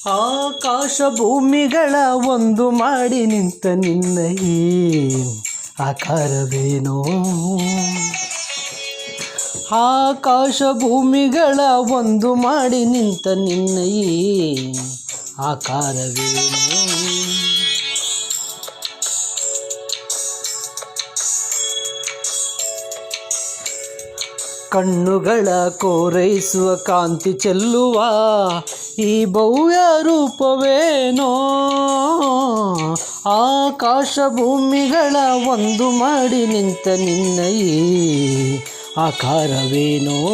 ಆಕಾಶ ಭೂಮಿಗಳ ಒಂದು ಮಾಡಿ ನಿಂತ ನಿನ್ನ ಈ ಆಕಾರವೇನೋ. ಆಕಾಶ ಭೂಮಿಗಳ ಒಂದು ಮಾಡಿ ನಿಂತ ನಿನ್ನ ಈ ಆಕಾರವೇನೋ. ಕಣ್ಣುಗಳ ಕೋರೈಸುವ ಕಾಂತಿ ಚೆಲ್ಲುವ ಈ ಭವ್ಯ ರೂಪವೇನೋ. ಆಕಾಶ ಭೂಮಿಗಳ ಒಂದು ಮಾಡಿ ನಿಂತ ನಿನ್ನ ಈ ಆಕಾರವೇನೋ.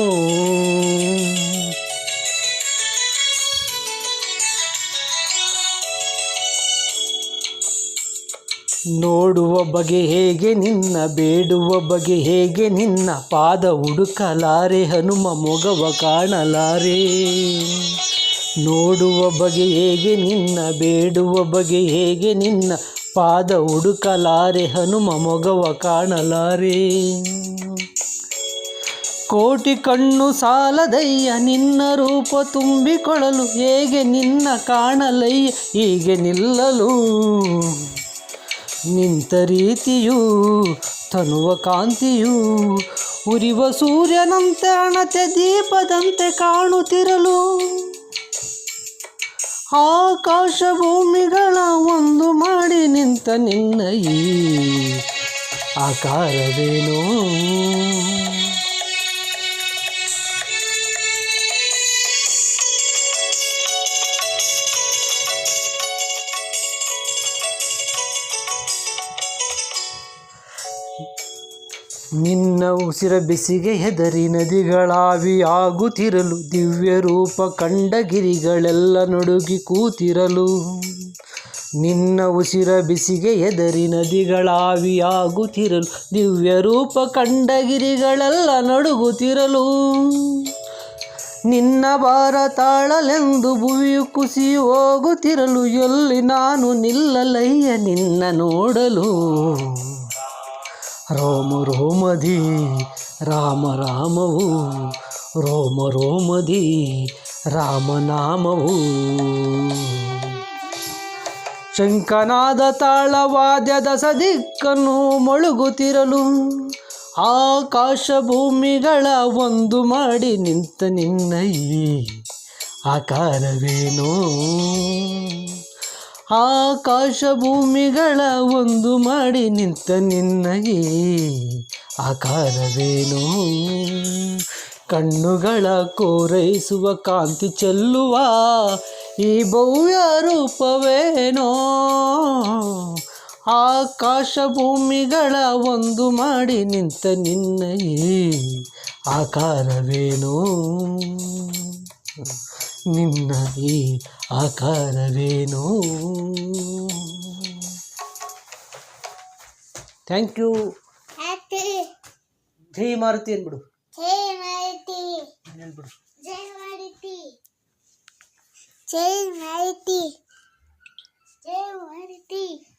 ನೋಡುವ ಬಗೆ ಹೇಗೆ ನಿನ್ನ, ಬೇಡುವ ಬಗೆ ಹೇಗೆ ನಿನ್ನ, ಪಾದ ಹುಡುಕಲಾರೆ ಹನುಮ ಮೊಗವ ಕಾಣಲಾರೆ. ನೋಡುವ ಬಗೆ ಹೇಗೆ ನಿನ್ನ, ಬೇಡುವ ಬಗೆ ಹೇಗೆ ನಿನ್ನ, ಪಾದ ಹುಡುಕಲಾರೆ ಹನುಮ ಮೊಗವ ಕಾಣಲಾರೆ. ಕೋಟಿ ಕಣ್ಣು ಸಾಲದಯ್ಯ ನಿನ್ನ ರೂಪ ತುಂಬಿಕೊಳ್ಳಲು, ಹೇಗೆ ನಿನ್ನ ಕಾಣಲಯ್ಯ ಹೀಗೆ ನಿಲ್ಲಲು. ನಿಂತ ರೀತಿಯು ತನುವ ಕಾಂತಿಯು ಉರಿವ ಸೂರ್ಯನಂತೆ ಅಣತೆ ದೀಪದಂತೆ ಕಾಣುತ್ತಿರಲು. ಆಕಾಶ ಭೂಮಿಗಳ ಒಂದು ಮಾಡಿ ನಿಂತ ನಿನ್ನ ಈ ಆಕಾರವೇನೋ. ನಿನ್ನ ಉಸಿರ ಬಿಸಿಗೆ ಹೆದರಿ ನದಿಗಳಾವಿಯಾಗುತ್ತಿರಲು, ದಿವ್ಯ ರೂಪ ಕಂಡ ಗಿರಿಗಳೆಲ್ಲ ನಡುಗಿ ಕೂತಿರಲು. ನಿನ್ನ ಉಸಿರ ಬಿಸಿಗೆ ಹೆದರಿ ನದಿಗಳಾವಿಯಾಗುತ್ತಿರಲು, ದಿವ್ಯ ರೂಪ ಕಂಡ ಗಿರಿಗಳೆಲ್ಲ ನಡುಗುತ್ತಿರಲು. ನಿನ್ನ ಭಾರ ತಾಳಲೆಂದು ಭುವಿಯು ಕುಸಿ ಹೋಗುತ್ತಿರಲು, ಎಲ್ಲಿ ನಾನು ನಿಲ್ಲಲಯ್ಯ ನಿನ್ನ ನೋಡಲು. ರೋಮ ರೋಮದಿ ರಾಮ ರಾಮವು, ರೋಮ ರೋಮದಿ ರಾಮನಾಮವು. ಶಂಖನಾದ ತಾಳವಾದ್ಯದ ಸದಿಕ್ಕನ್ನು ಮೊಳಗುತ್ತಿರಲು, ಆಕಾಶ ಭೂಮಿಗಳ ಒಂದು ಮಾಡಿ ನಿಂತ ನಿನ್ನ ಈ ಆಕಾರವೇನೋ. ಆಕಾಶ ಭೂಮಿಗಳ ಒಂದು ಮಾಡಿ ನಿಂತ ನಿನ್ನ ಈ ಆಕಾರವೇನೋ. ಕಣ್ಣುಗಳ ಕೋರೈಸುವ ಕಾಂತಿ ಚೆಲ್ಲುವ ಈ ಭವ್ಯ ರೂಪವೇನೋ. ಆಕಾಶ ಭೂಮಿಗಳ ಒಂದು ಮಾಡಿ ನಿಂತ ನಿನ್ನ ಈ ಆಕಾರವೇನೋ. ನಿನ್ನ ಈ ಆಕಾರವೇನೋ. Thank you. ಜೈ ಮಾರುತಿ ಅಂದ್ಬಿಡು. ಜೈ ಮಾರುತಿ ಹೇಳ್ಬಿಡು. ಜೈ ಮಾರುತಿ ಜೈ ಮಾರುತಿ ಜೈ ಮಾರುತಿ.